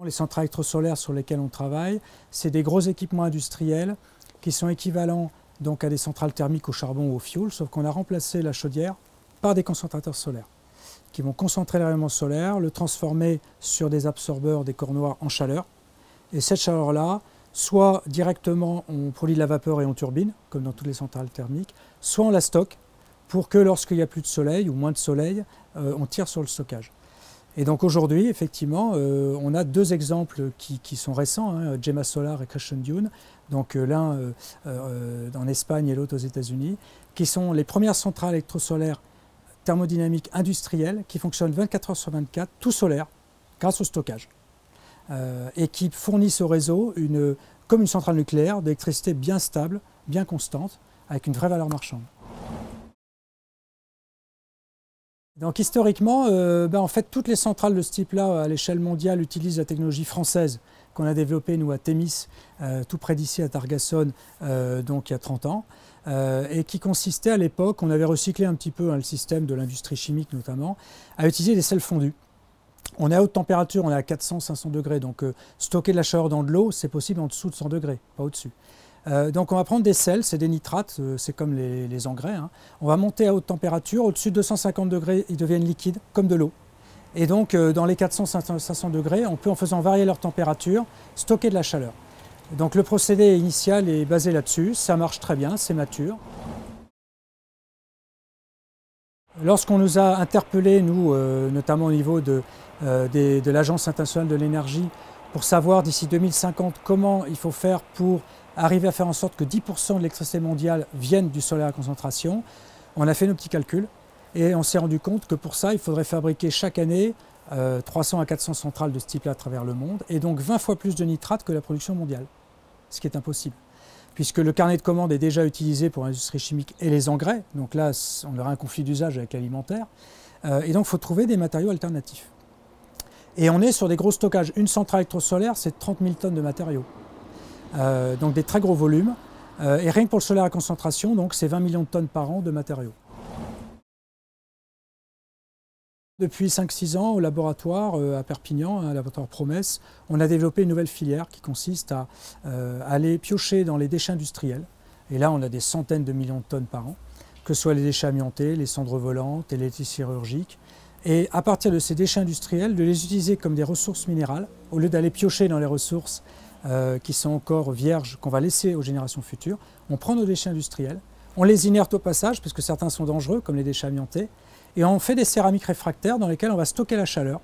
Les centrales électrosolaires sur lesquelles on travaille, c'est des gros équipements industriels qui sont équivalents donc à des centrales thermiques au charbon ou au fioul, sauf qu'on a remplacé la chaudière par des concentrateurs solaires qui vont concentrer le rayonnement solaire, le transformer sur des absorbeurs, des corps noirs en chaleur. Et cette chaleur-là, soit directement on produit de la vapeur et on turbine, comme dans toutes les centrales thermiques, soit on la stocke pour que lorsqu'il n'y a plus de soleil ou moins de soleil, on tire sur le stockage. Et donc aujourd'hui, effectivement, on a deux exemples qui sont récents, hein, Gemma Solar et Crescent Dune, donc l'un en Espagne et l'autre aux États-Unis, qui sont les premières centrales électrosolaires thermodynamiques industrielles qui fonctionnent 24 heures sur 24, tout solaire, grâce au stockage, et qui fournissent au réseau, comme une centrale nucléaire, d'électricité bien stable, bien constante, avec une vraie valeur marchande. Donc historiquement, en fait, toutes les centrales de ce type-là à l'échelle mondiale utilisent la technologie française qu'on a développée nous à Thémis, tout près d'ici à Targassonne, donc il y a 30 ans, et qui consistait à l'époque, on avait recyclé un petit peu le système de l'industrie chimique notamment, à utiliser des sels fondus. On est à haute température, on est à 400-500 degrés, donc stocker de la chaleur dans de l'eau, c'est possible en dessous de 100 degrés, pas au-dessus. Donc on va prendre des sels, c'est des nitrates, c'est comme les engrais. Hein. On va monter à haute température, au-dessus de 250 degrés, ils deviennent liquides, comme de l'eau. Et donc dans les 400-500 degrés, on peut, en faisant varier leur température, stocker de la chaleur. Donc le procédé initial est basé là-dessus, ça marche très bien, c'est mature. Lorsqu'on nous a interpellés, nous, notamment au niveau de l'Agence internationale de l'énergie, pour savoir d'ici 2050 comment il faut faire pour arriver à faire en sorte que 10% de l'électricité mondiale vienne du solaire à concentration, on a fait nos petits calculs et on s'est rendu compte que pour ça, il faudrait fabriquer chaque année 300 à 400 centrales de ce type-là à travers le monde et donc 20 fois plus de nitrates que la production mondiale, ce qui est impossible. Puisque le carnet de commandes est déjà utilisé pour l'industrie chimique et les engrais, donc là, on aura un conflit d'usage avec l'alimentaire, et donc il faut trouver des matériaux alternatifs. Et on est sur des gros stockages. Une centrale électrosolaire, c'est 30 000 tonnes de matériaux. Donc des très gros volumes, et rien que pour le solaire à concentration, donc c'est 20 millions de tonnes par an de matériaux. Depuis 5-6 ans, au laboratoire à Perpignan, un laboratoire Promesse, on a développé une nouvelle filière qui consiste à aller piocher dans les déchets industriels. Et là, on a des centaines de millions de tonnes par an, que ce soit les déchets amiantés, les cendres volantes, les laitiers chirurgiques. Et à partir de ces déchets industriels, de les utiliser comme des ressources minérales, au lieu d'aller piocher dans les ressources qui sont encore vierges, qu'on va laisser aux générations futures. On prend nos déchets industriels, on les inerte au passage, parce que certains sont dangereux, comme les déchets amiantés, et on fait des céramiques réfractaires dans lesquelles on va stocker la chaleur,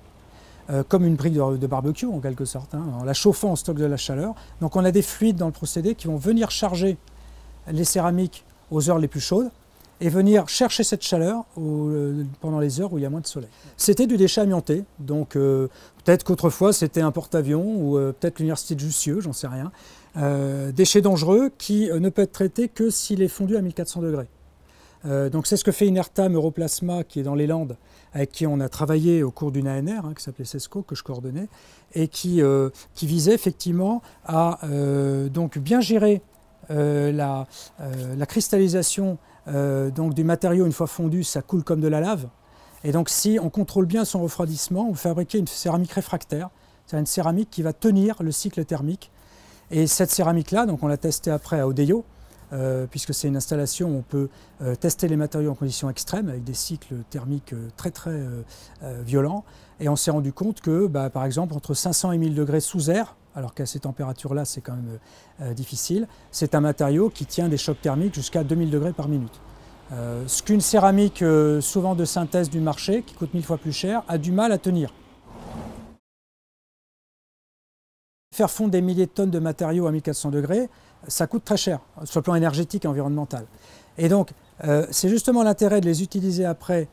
comme une brique de barbecue en quelque sorte. Hein. En la chauffant, on stocke de la chaleur. Donc on a des fluides dans le procédé qui vont venir charger les céramiques aux heures les plus chaudes, et venir chercher cette chaleur pendant les heures où il y a moins de soleil. C'était du déchet amianté, donc peut-être qu'autrefois c'était un porte-avions ou peut-être l'université de Jussieu, j'en sais rien. Déchet dangereux qui ne peut être traité que s'il est fondu à 1400 degrés. Donc c'est ce que fait Inertam Europlasma qui est dans les Landes, avec qui on a travaillé au cours d'une ANR, hein, qui s'appelait CESCO, que je coordonnais, et qui visait effectivement à donc bien gérer la cristallisation donc du matériau. Une fois fondu, ça coule comme de la lave. Et donc si on contrôle bien son refroidissement, on fabriquait une céramique réfractaire, c'est une céramique qui va tenir le cycle thermique. Et cette céramique-là, donc on l'a testée après à Odeio, puisque c'est une installation où on peut tester les matériaux en conditions extrêmes, avec des cycles thermiques très violents. Et on s'est rendu compte que, par exemple, entre 500 et 1000 degrés sous air, alors qu'à ces températures-là, c'est quand même difficile, c'est un matériau qui tient des chocs thermiques jusqu'à 2000 degrés par minute. Ce qu'une céramique souvent de synthèse du marché, qui coûte 1000 fois plus cher, a du mal à tenir. Faire fondre des milliers de tonnes de matériaux à 1400 degrés, ça coûte très cher, sur le plan énergétique et environnemental. Et donc, c'est justement l'intérêt de les utiliser après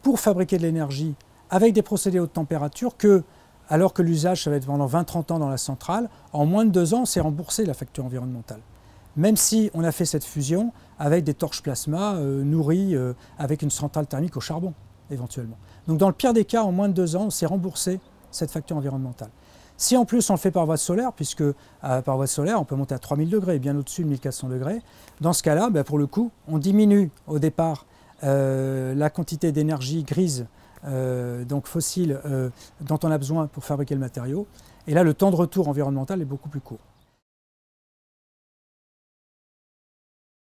pour fabriquer de l'énergie avec des procédés haute température que, alors que l'usage, ça va être pendant 20-30 ans dans la centrale, en moins de 2 ans, c'est remboursé la facture environnementale. Même si on a fait cette fusion avec des torches plasma nourries avec une centrale thermique au charbon, éventuellement. Donc dans le pire des cas, en moins de 2 ans, on s'est remboursé cette facture environnementale. Si en plus on le fait par voie solaire, puisque par voie solaire on peut monter à 3000 degrés, bien au-dessus de 1400 degrés, dans ce cas-là, pour le coup, on diminue au départ la quantité d'énergie grise donc fossiles dont on a besoin pour fabriquer le matériau. Et là, le temps de retour environnemental est beaucoup plus court.